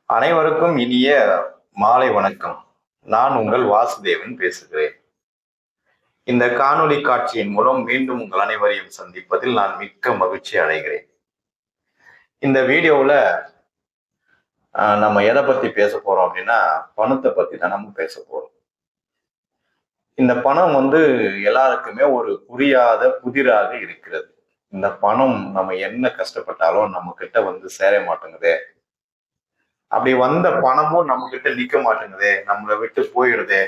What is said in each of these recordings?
அனைவருக்கும் இனிய மாலை வணக்கம். நான் உங்கள் வாசுதேவன் பேசுகிறேன். இந்த காணொளி காட்சியின் மூலம் மீண்டும் உங்கள் அனைவரையும் சந்திப்பதில் நான் மிக்க மகிழ்ச்சி அடைகிறேன். இந்த வீடியோவில் நம்ம எதை பத்தி பேச போறோம் அப்படின்னா, பணத்தை பத்தி தான் நம்ம பேச போறோம். இந்த பணம் எல்லாருக்குமே ஒரு புரியாத புதிராக இருக்கிறது. இந்த பணம் நம்ம என்ன கஷ்டப்பட்டாலும் நம்ம கிட்ட சேர மாட்டேங்குதே, அப்படி வந்த பணமும் நம்ம கிட்ட நிக்க மாட்டேங்குதே, நம்மளை விட்டு போயிடுதே,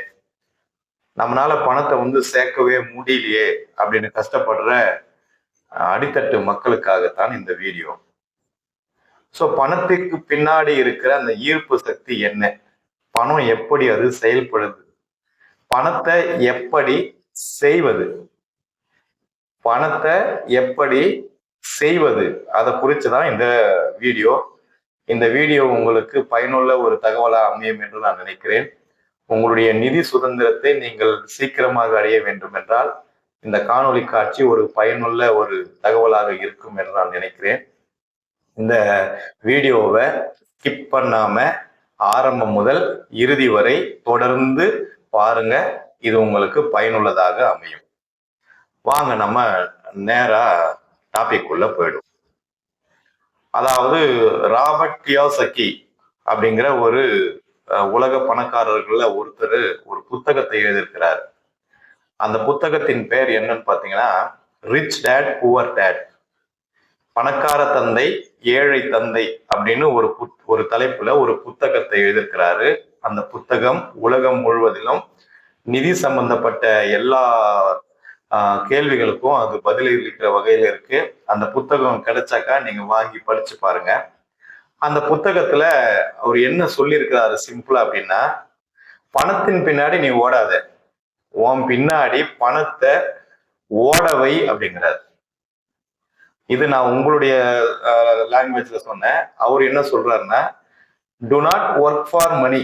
நம்மளால பணத்தை சேர்க்கவே முடியலையே அப்படின்னு கஷ்டப்படுற அடித்தட்டு மக்களுக்காகத்தான் இந்த வீடியோ. ஸோ பணத்துக்கு பின்னாடி இருக்கிற அந்த ஈர்ப்பு சக்தி என்ன, பணம் எப்படி அது செயல்படுது, பணத்தை எப்படி செய்வது, பணத்தை எப்படி செய்வது, அதை குறிச்சுதான் இந்த வீடியோ. இந்த வீடியோ உங்களுக்கு பயனுள்ள ஒரு தகவலா அமையும் என்று நான் நினைக்கிறேன். உங்களுடைய நிதி சுதந்திரத்தை நீங்கள் சீக்கிரமாக அடைய வேண்டும் என்றால் இந்த காணொளி காட்சி ஒரு பயனுள்ள ஒரு தகவலாக இருக்கும் என்று நான் நினைக்கிறேன். இந்த வீடியோவை ஸ்கிப் பண்ணாம ஆரம்பம் முதல் இறுதி வரை தொடர்ந்து பாருங்க. இது உங்களுக்கு பயனுள்ளதாக அமையும். வாங்க நம்ம நேரா டாபிக் உள்ள போயிடும். அதாவது ராபர்ட் கியோசகி அப்படிங்கிற ஒரு உலக பணக்காரர்கள்ல ஒருத்தர் ஒரு புத்தகத்தை எழுதியிருக்கிறார். அந்த புத்தகத்தின் பெயர் என்னன்னு பாத்தீங்கன்னா, ரிச் டேட் புவர் டேட், பணக்கார தந்தை ஏழை தந்தை அப்படின்னு ஒரு தலைப்புல ஒரு புத்தகத்தை எழுதியிருக்கிறாரு. அந்த புத்தகம் உலகம் முழுவதிலும் நிதி சம்பந்தப்பட்ட எல்லா கேள்விகளுக்கும் அது பதிலளிக்கிற வகையில இருக்கு. அந்த புத்தகம் கிடைச்சாக்கா நீங்க வாங்கி படிச்சு பாருங்க. அந்த புத்தகத்துல அவர் என்ன சொல்லியிருக்கிறாரு சிம்பிளா அப்படின்னா, பணத்தின் பின்னாடி நீ ஓடாத, உன் பின்னாடி பணத்தை ஓடவை அப்படிங்கிறார். இது நான் உங்களுடைய லாங்குவேஜ்ல சொன்னேன். அவர் என்ன சொல்றாருன்னா, do not work for money,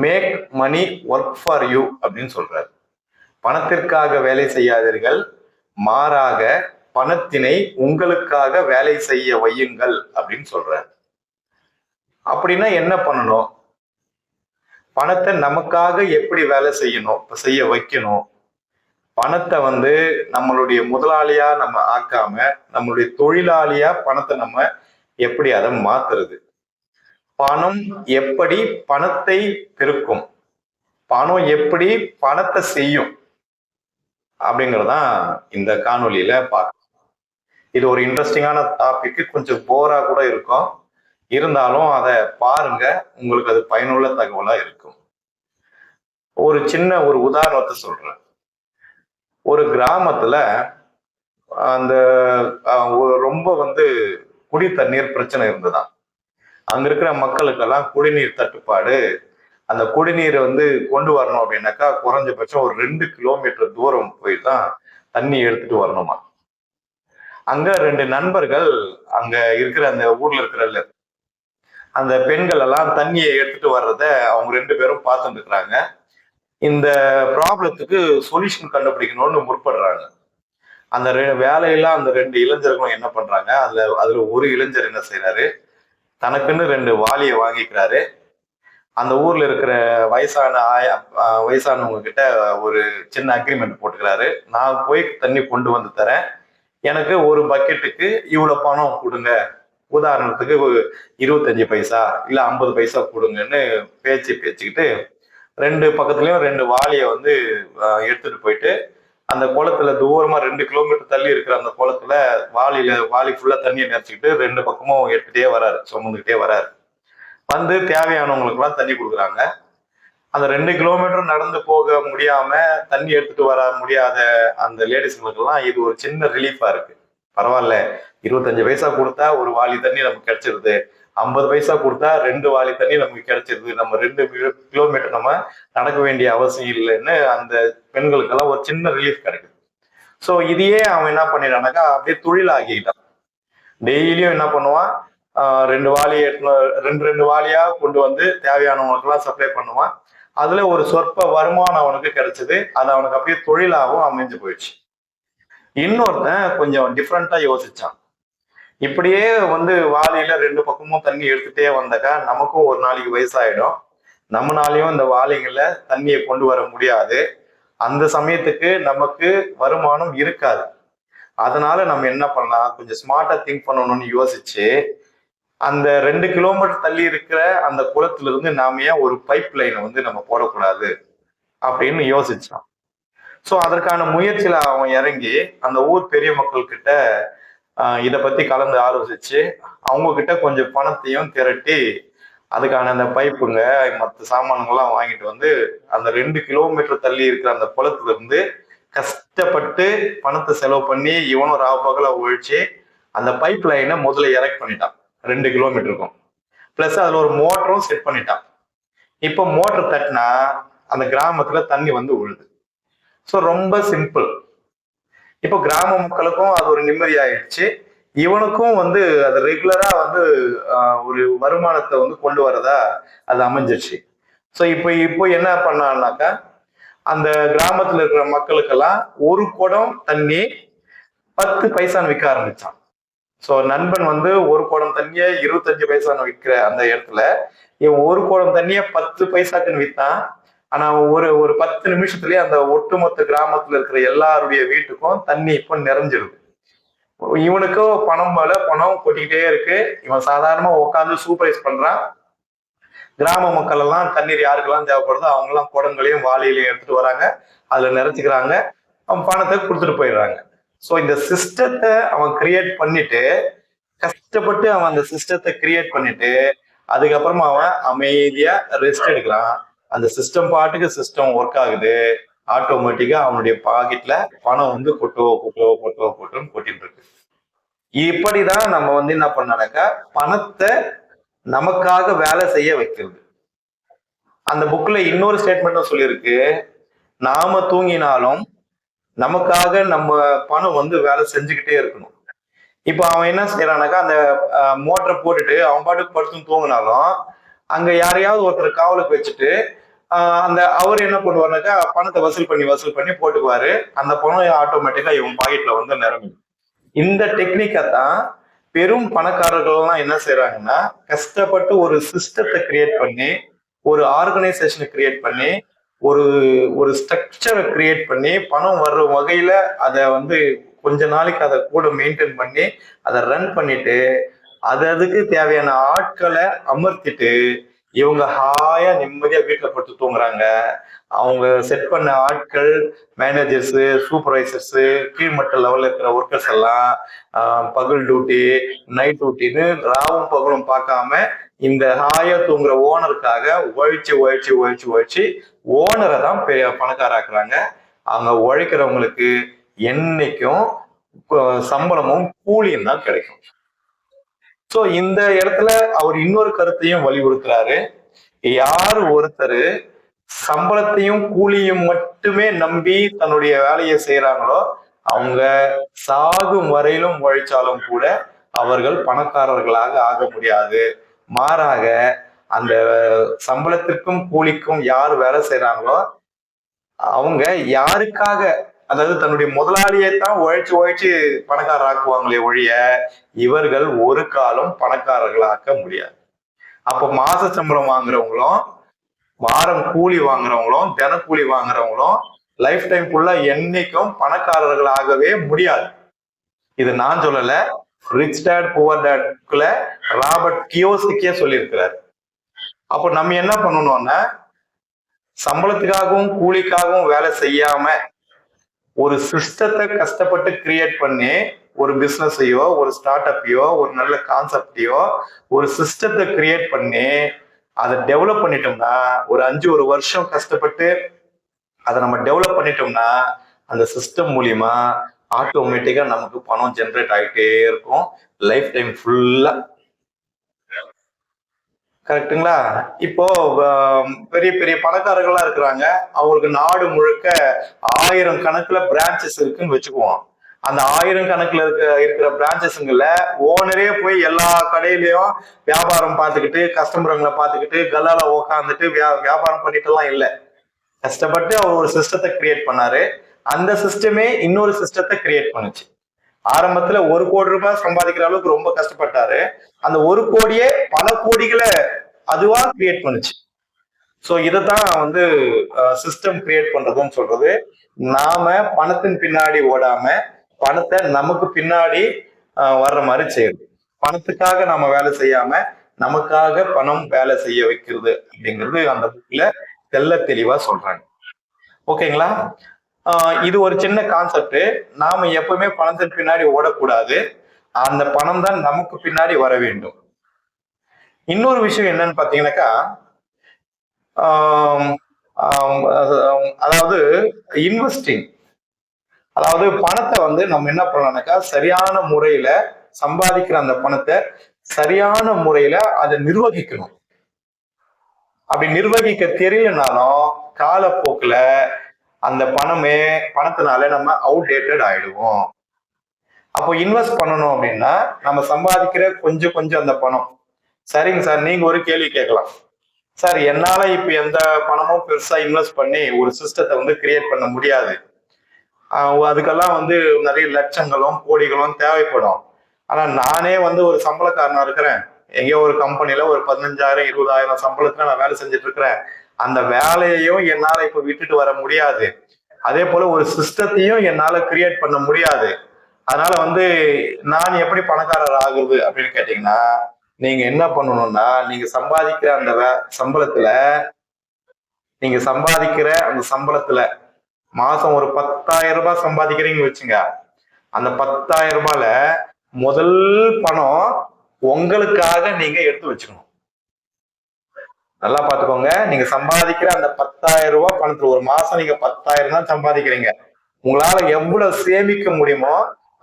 make money work for you அப்படின்னு சொல்றாரு. பணத்திற்காக வேலை செய்யாதீர்கள், மாறாக பணத்தினை உங்களுக்காக வேலை செய்ய வையுங்கள் அப்படின்னு சொல்றாரு. அப்படின்னா என்ன பண்ணணும், பணத்தை நமக்காக எப்படி வேலை செய்யணும், செய்ய வைக்கணும், பணத்தை நம்மளுடைய முதலாளியா நம்ம ஆக்காம நம்மளுடைய தொழிலாளியா பணத்தை நம்ம எப்படி அதை மாத்துறது, பணம் எப்படி பணத்தை பெருக்கும், பணம் எப்படி பணத்தை செய்யும் அப்படிங்கறதான் இந்த காணொலியில பார்க்கணும். இது ஒரு இன்ட்ரெஸ்டிங்கான டாபிக், கொஞ்சம் போரா கூட இருக்கும், இருந்தாலும் அதை பாருங்க, உங்களுக்கு அது பயனுள்ள தகவலா இருக்கும். ஒரு சின்ன ஒரு உதாரணத்தை சொல்றேன். ஒரு கிராமத்துல அந்த ரொம்ப குடி தண்ணீர் பிரச்சனை இருந்ததுதான். அங்க இருக்கிற மக்களுக்கெல்லாம் குடிநீர் தட்டுப்பாடு. அந்த குடிநீரை கொண்டு வரணும் அப்படின்னாக்கா குறைஞ்சபட்சம் ஒரு 2 கிலோமீட்டர் தூரம் போய் தான் தண்ணி எடுத்துட்டு வரணுமா. அங்க 2 நண்பர்கள் அங்க இருக்கிற அந்த ஊர்ல இருக்கிற அந்த பெண்கள் எல்லாம் தண்ணியை எடுத்துட்டு வர்றத அவங்க 2 பேரும் பார்த்துட்டு இருக்கிறாங்க. இந்த ப்ராப்ளத்துக்கு சொல்யூஷன் கண்டுபிடிக்கணும்னு முற்படுறாங்க. அந்த வேலையெல்லாம் அந்த 2 இளைஞர்களும் என்ன பண்றாங்க, அதுல ஒரு இளைஞர் என்ன செய்யறாரு, தனக்குன்னு 2 வாளியை வாங்கிக்கிறாரு. அந்த ஊர்ல இருக்கிற வயசானவங்க கிட்ட ஒரு சின்ன அக்ரிமெண்ட் போட்டுக்கிறாரு. நான் போய் தண்ணி கொண்டு வந்து தரேன், எனக்கு ஒரு பக்கெட்டுக்கு இவ்வளவு பணம் கொடுங்க, உதாரணத்துக்கு 25 பைசா இல்ல 50 பைசா கொடுங்கன்னு பேச்சுக்கிட்டு 2 பக்கத்துலயும் 2 வாளியை எடுத்துட்டு போயிட்டு அந்த குளத்துல தூரமா 2 கிலோமீட்டர் தள்ளி இருக்கிற அந்த குளத்துல வாளி ஃபுல்லா தண்ணியை நினைச்சுக்கிட்டு 2 பக்கமும் எடுத்துட்டே வராரு, சுமந்துக்கிட்டே வராரு. தேவையானவங்களுக்கு எல்லாம் தண்ணி கொடுக்குறாங்க. அந்த 2 கிலோமீட்டர் நடந்து போக முடியாம தண்ணி எடுத்துட்டு வர முடியாத அந்த லேடிஸ்களுக்கு எல்லாம் இது ஒரு சின்ன ரிலீஃபா இருக்கு. பரவாயில்ல, 25 பைசா கொடுத்தா ஒரு வாளி தண்ணி நமக்கு கிடைச்சிருது, 50 பைசா கொடுத்தா 2 வாளி தண்ணி நமக்கு கிடைச்சிருது, நம்ம 2 கிலோமீட்டர் நம்ம நடக்க வேண்டிய அவசியம் இல்லைன்னு அந்த பெண்களுக்கெல்லாம் ஒரு சின்ன ரிலீஃப் கிடைக்குது. ஸோ இதையே அவன் என்ன பண்ணிடானாக்கா அப்படியே தொழிலாகிட்டான். டெய்லியும் என்ன பண்ணுவான், 2 வாளியை 2 வாளியா கொண்டு தேவையானவங்களுக்கு எல்லாம் சப்ளை பண்ணுவான். அதுல ஒரு சொற்ப வருமானம் அவனுக்கு கிடைச்சது. அது அவனுக்கு அப்படியே தொழிலாகவும் அமைஞ்சு போயிடுச்சு. இன்னொருத்தன் கொஞ்சம் டிஃப்ரெண்டா யோசிச்சான். இப்படியே வந்து வாளியில 2 பக்கமும் தண்ணி எடுத்துட்டே வந்தாக்கா நமக்கும் ஒரு நாளைக்கு வயசாயிடும். நம்மனாலையும் இந்த வாளிகள்ல தண்ணியை கொண்டு வர முடியாது. அந்த சமயத்துக்கு நமக்கு வருமானம் இருக்காது. அதனால நம்ம என்ன பண்ணலாம், கொஞ்சம் ஸ்மார்ட்டா திங்க் பண்ணணும்னு யோசிச்சு, அந்த 2 கிலோமீட்டர் தள்ளி இருக்கிற அந்த குளத்துல இருந்து நாம ஏன் ஒரு பைப் லைனை வந்து நம்ம போடக்கூடாது அப்படின்னு யோசிச்சான். சோ அதற்கான முயற்சியில அவன் இறங்கி அந்த ஊர் பெரிய மக்கள் கிட்ட இத பத்தி கலந்து ஆலோசிச்சு அவங்க கிட்ட கொஞ்சம் பணத்தையும் திரட்டி அதுக்கான அந்த பைப்புங்க மற்ற சாமான்கள்லாம் வாங்கிட்டு வந்து அந்த 2 கிலோமீட்டர் தள்ளி இருக்கிற அந்த குளத்துல இருந்து கஷ்டப்பட்டு பணத்தை செலவு பண்ணி இவனும் ராவ பகல ஒழிச்சு அந்த பைப் லைனை முதல்ல இறக்கி பண்ணிட்டான் 2 கிலோமீட்டருக்கும். பிளஸ் அதுல ஒரு மோட்டரும் செட் பண்ணிட்டான். இப்போ மோட்டர் தட்டினா அந்த கிராமத்துல தண்ணி வந்து விழுது. ஸோ ரொம்ப சிம்பிள். இப்போ கிராம மக்களுக்கும் அது ஒரு நிம்மதி ஆயிடுச்சு. இவனுக்கும் வந்து அது ரெகுலரா வந்து ஒரு வருமானத்தை வந்து கொண்டு வரதா அது அமைஞ்சிருச்சு. ஸோ இப்போ இப்போ என்ன பண்ணான்னாக்கா அந்த கிராமத்துல இருக்கிற மக்களுக்கெல்லாம் ஒரு குடம் தண்ணி 10 பைசான்னு விற்க ஆரம்பிச்சான். ஸோ நண்பன் வந்து ஒரு குடம் தண்ணியை 25 பைசான்னு விற்கிற அந்த இடத்துல இவன் ஒரு குடம் தண்ணியை 10 பைசாக்குன்னு விற்றான். ஆனா ஒரு 10 நிமிஷத்துலயே அந்த ஒட்டுமொத்த கிராமத்துல இருக்கிற எல்லாருடைய வீட்டுக்கும் தண்ணி இப்போ நிறைஞ்சிருது. இவனுக்கோ பணம் மேல பணம் கொட்டிக்கிட்டே இருக்கு. இவன் சாதாரணமா உட்காந்து சூப்பரைஸ் பண்றான். கிராம மக்கள் எல்லாம் தண்ணீர் யாருக்கெல்லாம் தேவைப்படுதோ அவங்க எல்லாம் குடங்களையும் வாளியிலையும் எடுத்துட்டு வராங்க. அதுல நிறைச்சிக்கிறாங்க. அவன் பணத்தை கொடுத்துட்டு போயிடுறாங்க. ஸோ இந்த சிஸ்டத்தை அவன் கிரியேட் பண்ணிட்டு கஷ்டப்பட்டு அவன் அந்த சிஸ்டத்தை கிரியேட் பண்ணிட்டு அதுக்கப்புறமா அவன் அமைதியா ரெஸ்ட் எடுக்கிறான். அந்த சிஸ்டம் பாட்டுக்கு சிஸ்டம் ஒர்க் ஆகுது. ஆட்டோமேட்டிக்கா அவனுடைய பாக்கெட்ல பணம் வந்து கொட்டுன்னு கொட்டிட்டு இருக்கு. இப்படிதான் நம்ம வந்து என்ன பண்ணாக்கா பணத்தை நமக்காக வேலை செய்ய வைக்கிறது. அந்த புக்ல இன்னொரு ஸ்டேட்மெண்ட்டும் சொல்லியிருக்கு, நாம தூங்கினாலும் நமக்காக நம்ம பணம் வந்து வேலை செஞ்சுக்கிட்டே இருக்கணும். இப்போ அவன் என்ன செய்யறானாக்கா அந்த மோட்டரை போட்டுட்டு அவன் பாட்டுக்கு படுத்துன்னு தூங்கினாலும் அங்க யாரையாவது ஒருத்தர் காவலுக்கு வச்சுட்டு அந்த அவர் என்ன பண்ணுவாருனாக்கா பணத்தை வசூல் பண்ணி போட்டுக்குவாரு. அந்த பணம் ஆட்டோமேட்டிக்கா இவன் பாக்கெட்ல வந்து நிரம்பும். இந்த டெக்னிக்கை தான் பெரும் பணக்காரர்கள்லாம் என்ன செய்யறாங்கன்னா கஷ்டப்பட்டு ஒரு சிஸ்டத்தை கிரியேட் பண்ணி ஒரு ஆர்கனைசேஷனை கிரியேட் பண்ணி ஒரு ஒரு ஸ்ட்ரக்சரை கிரியேட் பண்ணி பணம் வர்ற வகையில அதை வந்து கொஞ்ச நாளைக்கு அதை கூட மெயின்டைன் பண்ணி அதை ரன் பண்ணிட்டு அதுக்கு தேவையான ஆட்களை அமர்த்திட்டு இவங்க ஹாயா நிம்மதியா வீட்டுல படுத்து தூங்குறாங்க. அவங்க செட் பண்ண ஆட்கள் மேனேஜர்ஸ் சூப்பர்வைசர்ஸ் கீழ்மட்ட லெவல்ல இருக்கிற ஒர்க்கர்ஸ் எல்லாம் பகல் டியூட்டி நைட் டியூட்டின்னு ராவும் பகலும் பார்க்காம இந்த ஹாயா தூங்குற ஓனருக்காக உழைச்சு ஓனரை தான் பெரிய பணக்காராக்குறாங்க. அவங்க உழைக்கிறவங்களுக்கு என்னைக்கும் சம்பளமும் கூலியும் தான் கிடைக்கும். சோ இந்த இடத்துல அவர் இன்னொரு கருத்தையும் வலியுறுத்துறாரு. யார் ஒருத்தர் சம்பளத்தையும் கூலியும் மட்டுமே நம்பி தன்னுடைய வேலையை செய்யறாங்களோ அவங்க சாகும் வரையிலும் உழைச்சாலும் கூட அவர்கள் பணக்காரர்களாக ஆக முடியாது. மாறாக அந்த சம்பளத்திற்கும் கூலிக்கும் யார் வேலை செய்யறாங்களோ அவங்க யாருக்காக, அதாவது தன்னுடைய முதலாளியை தான் உழைச்சு பணக்காரர் ஆக்குவாங்களே ஒழிய இவர்கள் ஒரு காலம் பணக்காரர்களாக்க முடியாது. அப்ப மாச சம்பளம் வாங்குறவங்களும் வாரம் கூலி வாங்குறவங்களும் தினக்கூலி வாங்குறவங்களும் லைஃப் டைம் ஃபுல்லா என்னைக்கும் பணக்காரர்களாகவே முடியாது. இது நான் சொல்லல, ரிச் டேட் புவர் டேட்குள்ள ராபர்ட் கியோசிக்கே சொல்லியிருக்கிறார். அப்போ நம்ம என்ன பண்ணணும்னா சம்பளத்துக்காகவும் கூலிக்காகவும் வேலை செய்யாம ஒரு சிஸ்டத்தை கஷ்டப்பட்டு கிரியேட் பண்ணி ஒரு பிசினஸையோ ஒரு ஸ்டார்ட் அப்பையோ ஒரு நல்ல கான்செப்டையோ ஒரு சிஸ்டத்தை கிரியேட் பண்ணி அதை டெவலப் பண்ணிட்டோம்னா ஒரு 5 வருஷம் கஷ்டப்பட்டு அதை நம்ம டெவலப் பண்ணிட்டோம்னா அந்த சிஸ்டம் மூலியமா ஆட்டோமேட்டிக்கா நமக்கு பணம் ஜென்ரேட் ஆகிட்டே இருக்கும் லைஃப் டைம் ஃபுல்லா. கரெக்டுங்களா? இப்போ பெரிய பெரிய பணக்காரர்களா இருக்கிறாங்க, அவங்களுக்கு நாடு முழுக்க 1000 கணக்குல பிரான்ச்சஸ் இருக்குன்னு வச்சுக்குவோம். அந்த 1000 கணக்குல இருக்கிற பிரான்ச்சஸ்ங்கள ஓனரே போய் எல்லா கடையிலயும் வியாபாரம் பார்த்துக்கிட்டு கஸ்டமருங்களை பார்த்துக்கிட்டு கல்லால உக்காந்துட்டு வியாபாரம் பண்ணிட்டு எல்லாம் இல்லை. கஷ்டப்பட்டு அவர் ஒரு சிஸ்டத்தை கிரியேட் பண்ணாரு. அந்த சிஸ்டமே இன்னொரு சிஸ்டத்தை கிரியேட் பண்ணுச்சு. ஆரம்பத்துல 1 கோடி ரூபாய் சம்பாதிக்கிற அளவுக்கு ரொம்ப கஷ்டப்பட்டாரு. அந்த 1 கோடியே பல கோடிகளை அதுவா கிரியேட் பண்ணுச்சு. சோ இதைத்தான் வந்து சிஸ்டம் கிரியேட் பண்றதுன்னு சொல்றது. நாம பணத்தின் பின்னாடி ஓடாம பணத்தை நமக்கு பின்னாடி வர்ற மாதிரி செய்யுது. பணத்துக்காக நாம வேலை செய்யாம நமக்காக பணம் வேலை செய்ய வைக்கிறது அப்படிங்கிறது அந்த புக்ல தெள்ள தெளிவா சொல்றாங்க. ஓகேங்களா? இது ஒரு சின்ன கான்செப்ட். நாம எப்பவுமே பணத்தின் பின்னாடி ஓடக்கூடாது. அந்த பணம் தான் நமக்கு பின்னாடி வர வேண்டும். இன்னொரு விஷயம் என்னன்னு பாத்தீங்கன்னாக்கா, அதாவது இன்வெஸ்டிங், அதாவது பணத்தை வந்து நம்ம என்ன பண்ணலாம்னாக்கா சரியான முறையில சம்பாதிக்கிற அந்த பணத்தை சரியான முறையில அதை நிர்வகிக்கணும். அப்படி நிர்வகிக்க தெரியலனாலும் காலப்போக்குல அந்த பணத்தினால நம்ம அவுடேட்டட் ஆயிடுவோம். அப்போ இன்வெஸ்ட் பண்ணணும் அப்படின்னா நம்ம சம்பாதிக்கிற கொஞ்சம் கொஞ்சம் அந்த பணம். சரிங்க சார், நீங்க ஒரு கேள்வி கேட்கலாம். சார், என்னால இப்ப எந்த பணமும் பெருசா இன்வெஸ்ட் பண்ணி ஒரு சிஸ்டத்தை வந்து கிரியேட் பண்ண முடியாது. அதுக்கெல்லாம் வந்து நிறைய லட்சங்களும் கோடிகளும் தேவைப்படும். ஆனா நானே வந்து ஒரு சம்பளக்காரனா இருக்கிறேன். எங்கேயோ ஒரு கம்பெனில ஒரு 15,000 20,000 சம்பளத்துல நான் வேலை செஞ்சுட்டு இருக்கிறேன். அந்த வேலையையும் என்னால இப்ப விட்டுட்டு வர முடியாது. அதே போல ஒரு சிஸ்டத்தையும் என்னால கிரியேட் பண்ண முடியாது. அதனால வந்து நான் எப்படி பணக்காரர் ஆகுது அப்படின்னு கேட்டீங்கன்னா, நீங்க என்ன பண்ணணும்னா, நீங்க சம்பாதிக்கிற அந்த சம்பளத்துல மாசம் ஒரு 10,000 ரூபாய் சம்பாதிக்கிறீங்கன்னு வச்சுங்க. அந்த 10,000 ரூபாயில முதல் பணம் உங்களுக்காக நீங்க எடுத்து வச்சுக்கணும். நல்லா பாத்துக்கோங்க. நீங்க சம்பாதிக்கிற அந்த 10,000 ரூபாய் பணத்துல ஒரு மாசம் நீங்க 10,000 தான் சம்பாதிக்கிறீங்க. உங்களால எவ்வளவு சேமிக்க முடியுமோ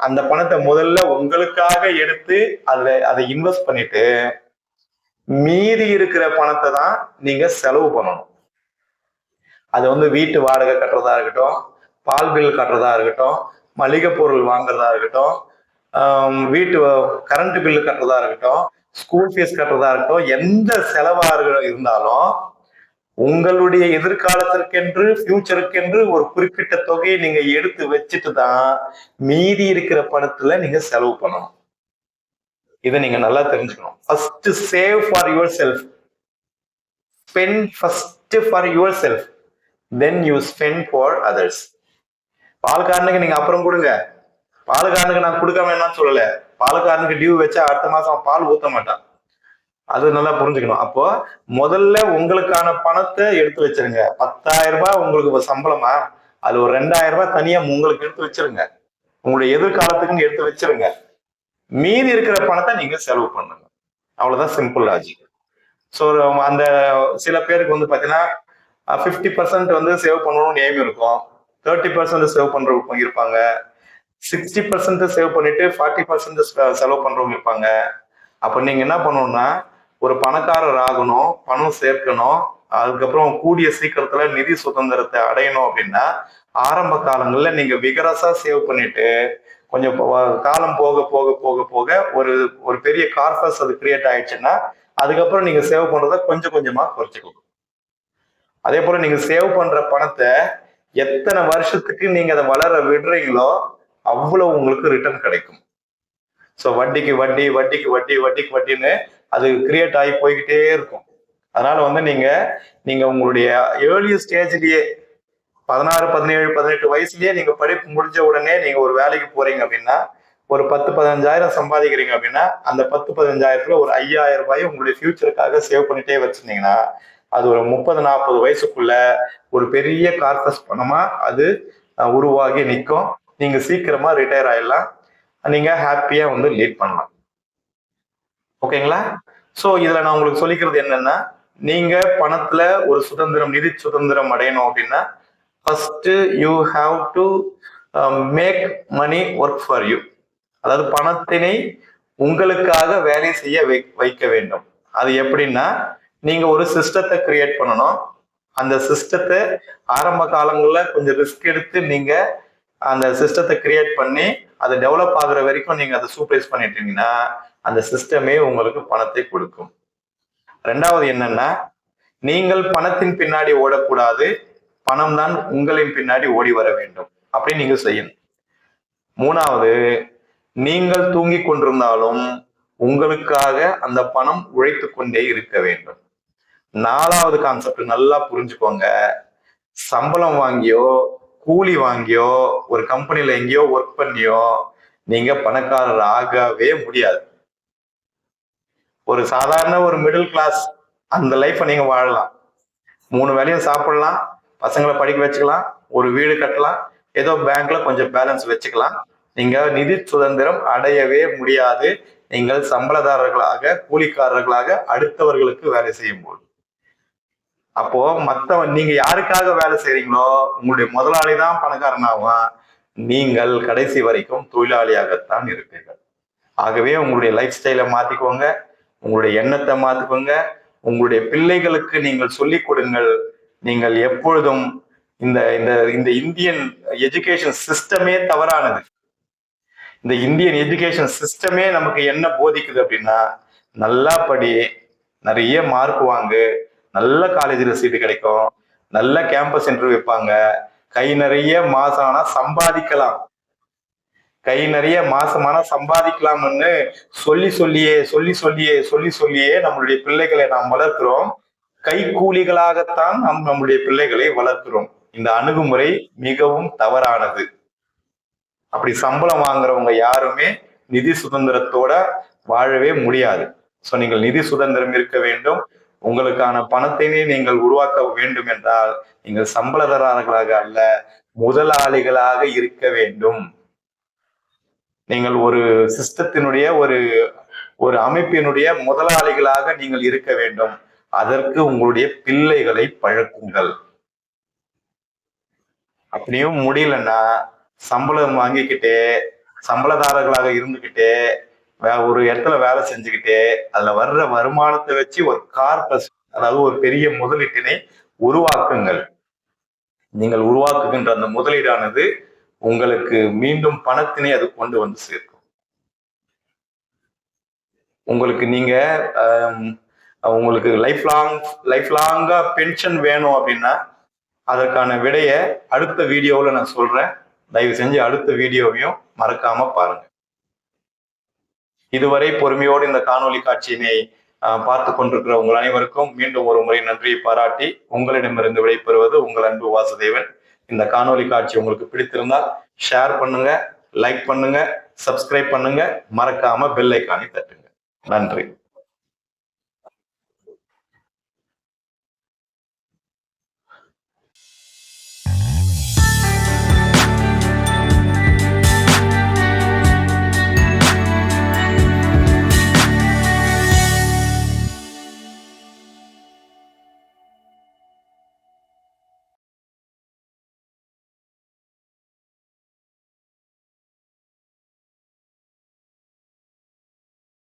அந்த பணத்தை முதல்ல உங்களுக்காக எடுத்து அதை இன்வெஸ்ட் பண்ணிட்டு மீதி இருக்கிற பணத்தை தான் நீங்க செலவு பண்ணணும். அது வந்து வீட்டு வாடகை கட்டுறதா இருக்கட்டும், பால் பில் கட்டுறதா இருக்கட்டும், மளிகை பொருள் வாங்குறதா இருக்கட்டும், வீட்டு கரண்ட் பில்லு கட்டுறதா இருக்கட்டும், ஸ்கூல் ஃபீஸ் கட்டுறதா இருக்கட்டும், எந்த செலவாக இருந்தாலும் உங்களுடைய எதிர்காலத்திற்கென்று ஃபியூச்சருக்கென்று ஒரு குறிப்பிட்ட தொகையை நீங்க எடுத்து வச்சுட்டு தான் மீதி இருக்கிற பணத்துல நீங்க செலவு பண்ணணும். இதை நீங்க நல்லா தெரிஞ்சுக்கணும். First save for yourself, spend first for yourself, then you spend for others. பால்காரனுக்கு நீங்க அப்புறம் கொடுங்க. பால்காரனுக்கு நான் கொடுக்காம என்ன சொல்லல. பால்காரனுக்கு டியூ வச்சா அடுத்த மாசம் பால் ஊத்த மாட்டான். அது நல்லா புரிஞ்சுக்கணும். அப்போ முதல்ல உங்களுக்கான பணத்தை எடுத்து வச்சிருங்க. 10,000 ரூபாய் உங்களுக்கு சம்பளமா, அது ஒரு 2,000 ரூபாய் தனியா உங்களுக்கு எடுத்து வச்சிருங்க. உங்களுடைய எதிர்காலத்துக்குன்னு எடுத்து வச்சிருங்க. மீதி இருக்கிற பணத்தை நீங்க செலவு பண்ணுங்க. அவ்வளவுதான் சிம்பிள் லாஜிக். ஸோ அந்த சில பேருக்கு வந்து பாத்தீங்கன்னா 50% வந்து சேவ் பண்ணணும்னு எய்ம் இருக்கும். 30% சேவ் பண்றவங்க இருப்பாங்க. 60% சேவ் பண்ணிட்டு 40% செலவு பண்றவங்க இருப்பாங்க. அப்ப நீங்க என்ன பண்ணணும்னா, ஒரு பணக்காரர் ஆகணும், பணம் சேர்க்கணும், அதுக்கப்புறம் கூடிய சீக்கிரத்துல நிதி சுதந்திரத்தை அடையணும் அப்படின்னா ஆரம்ப காலங்கள்ல நீங்க விகரசா சேவ் பண்ணிட்டு கொஞ்சம் காலம் போக போக போக போக ஒரு ஒரு பெரிய கார்பஸ் அது கிரியேட் ஆயிடுச்சுன்னா அதுக்கப்புறம் நீங்க சேவ் பண்றதை கொஞ்சம் கொஞ்சமா குறைச்சிக்கணும். அதே போல நீங்க சேவ் பண்ற பணத்தை எத்தனை வருஷத்துக்கு நீங்க அதை வளர விடுறீங்களோ அவ்வளவு உங்களுக்கு ரிட்டர்ன் கிடைக்கும். ஸோ வட்டிக்கு வட்டி வட்டிக்கு வட்டி வட்டிக்கு வட்டின்னு அது கிரியேட் ஆகி போய்கிட்டே இருக்கும். அதனால வந்து நீங்க உங்களுடைய ஏர்லி ஸ்டேஜ்லயே 16 17 18 வயசுலயே நீங்க படிப்பு முடிஞ்ச உடனே நீங்க ஒரு வேலைக்கு போறீங்க அப்படின்னா ஒரு 10-15,000 சம்பாதிக்கிறீங்க அப்படின்னா அந்த 10-15,000 ஒரு 5,000 ரூபாய் உங்களுடைய ஃபியூச்சருக்காக சேவ் பண்ணிட்டே வச்சிருந்தீங்கன்னா அது ஒரு 30-40 வயசுக்குள்ள ஒரு பெரிய கார்பஸ் பணமா அது உருவாகி நிற்கும். நீங்க சீக்கிரமா ரிட்டையர் ஆயிடலாம். நீங்க ஹாப்பியா வந்து லீட் பண்ணலாம். ஓகேங்களா? சோ இதுல நான் உங்களுக்கு சொல்லிக்கிறது என்னன்னா, நீங்க பணத்துல ஒரு நிதி சுதந்திரம் அடையணும் அப்படின்னா first you have to make money work for you. அதாவது பணத்தினை உங்களுக்காக வேலை செய்ய வைக்க வேண்டும். அது எப்படின்னா, நீங்க ஒரு சிஸ்டத்தை கிரியேட் பண்ணணும். அந்த சிஸ்டத்தை ஆரம்ப காலங்களில் கொஞ்சம் ரிஸ்க் எடுத்து நீங்க அந்த சிஸ்டத்தை கிரியேட் பண்ணி அது டெவலப் ஆகுற வரைக்கும் நீங்க அதை சூப்பர்வைஸ் பண்ணிட்டீங்கன்னா அந்த சிஸ்டமே உங்களுக்கு பணத்தை கொடுக்கும். ரெண்டாவது என்னன்னா, நீங்கள் பணத்தின் பின்னாடி ஓடக்கூடாது, பணம் தான் உங்களின் பின்னாடி ஓடி வர வேண்டும். அப்படி நீங்க செய்யணும். மூணாவது, நீங்கள் தூங்கிக் கொண்டிருந்தாலும் உங்களுக்காக அந்த பணம் உழைத்து கொண்டே இருக்க வேண்டும். 4வது கான்செப்ட் நல்லா புரிஞ்சுக்கோங்க. சம்பளம் வாங்கியோ கூலி வாங்கியோ ஒரு கம்பெனில எங்கேயோ ஒர்க் பண்ணியோ நீங்க பணக்காரர் ஆகவே முடியாது. ஒரு சாதாரண ஒரு மிடில் கிளாஸ் அந்த லைஃப்பை நீங்க வாழலாம். 3 வேளையும் சாப்பிடலாம், பசங்களை படிக்க வச்சுக்கலாம், ஒரு வீடு கட்டலாம், ஏதோ பேங்க்ல கொஞ்சம் பேலன்ஸ் வச்சுக்கலாம். நீங்க நிதி சுதந்திரம் அடையவே முடியாது. நீங்கள் சம்பளதாரர்களாக கூலிக்காரர்களாக அடுத்தவர்களுக்கு வேலை செய்யும் போது. அப்போ நீங்க யாருக்காக வேலை செய்றீங்களோ உங்களுடைய முதலாளி தான் பணக்காரன் ஆவான். நீங்கள் கடைசி வரைக்கும் தொழிலாளியாகத்தான் இருப்பீர்கள். ஆகவே உங்களுடைய லைஃப் ஸ்டைலை மாத்திக்கோங்க, உங்களுடைய எண்ணத்தை மாத்திக்கோங்க, உங்களுடைய பிள்ளைகளுக்கு நீங்கள் சொல்லிக் கொடுங்கள். நீங்கள் எப்பொழுதும் இந்த இந்த இந்த இந்தியன் எஜுகேஷன் சிஸ்டமே தவறானது. இந்த இந்தியன் எஜுகேஷன் சிஸ்டமே நமக்கு என்ன போதிக்குது அப்படின்னா, நல்லா படி, நிறைய மார்க் வாங்கு, நல்ல காலேஜ்ல சீட்டு கிடைக்கும், நல்ல கேம்பஸ் இன்டர்வியூ வைப்பாங்க, கை நிறைய மாசமானா சம்பாதிக்கலாம், கை நிறைய மாசமானா சம்பாதிக்கலாம்னு சொல்லி சொல்லியே சொல்லி சொல்லியே சொல்லி சொல்லியே நம்மளுடைய பிள்ளைகளை நாம் வளர்க்கிறோம். கைக்கூலிகளாகத்தான் நம்முடைய பிள்ளைகளை வளர்க்கிறோம். இந்த அணுகுமுறை மிகவும் தவறானது. அப்படி சம்பளம் வாங்குறவங்க யாருமே நிதி சுதந்திரத்தோட வாழவே முடியாது. சோ நீங்கள் நிதி சுதந்திரம் இருக்க வேண்டும். உங்களுக்கான பணத்தினை நீங்கள் உருவாக்க வேண்டும் என்றால் நீங்கள் சம்பளதாரர்களாக அல்ல, முதலாளிகளாக இருக்க வேண்டும். நீங்கள் ஒரு சிஸ்டத்தினுடைய ஒரு அமைப்பினுடைய முதலாளிகளாக நீங்கள் இருக்க வேண்டும். அதற்கு உங்களுடைய பிள்ளைகளை பழக்குங்கள். அப்படியும் முடியலன்னா சம்பளம் வாங்கிக்கிட்டே சம்பளதாரர்களாக இருந்துகிட்டே ஒரு இடத்துல வேலை செஞ்சுக்கிட்டே அதுல வர்ற வருமானத்தை வச்சு ஒரு கார்பஸ், அதாவது ஒரு பெரிய முதலீட்டினை உருவாக்குங்கள். நீங்கள் உருவாக்குகின்ற அந்த முதலீடானது உங்களுக்கு மீண்டும் பணத்தினை அது கொண்டு வந்து சேர்க்கும். உங்களுக்கு நீங்க உங்களுக்கு லைஃப் லாங்கா பென்ஷன் வேணும் அப்படின்னா அதற்கான விடைய அடுத்த வீடியோவில் நான் சொல்றேன். தயவு செஞ்சு அடுத்த வீடியோவையும் மறக்காம பாருங்க. இதுவரை பொறுமையோடு இந்த காணொலி காட்சியினை பார்த்து கொண்டிருக்கிற உங்கள் அனைவருக்கும் மீண்டும் ஒரு முறை நன்றியை பாராட்டி உங்களிடமிருந்து விடைபெறுவது உங்கள் அன்பு வாசுதேவன். இந்த காணொலி காட்சி உங்களுக்கு பிடித்திருந்தால் ஷேர் பண்ணுங்க, லைக் பண்ணுங்க, சப்ஸ்கிரைப் பண்ணுங்க, மறக்காம பெல் ஐக்கானை தட்டுங்க. நன்றி.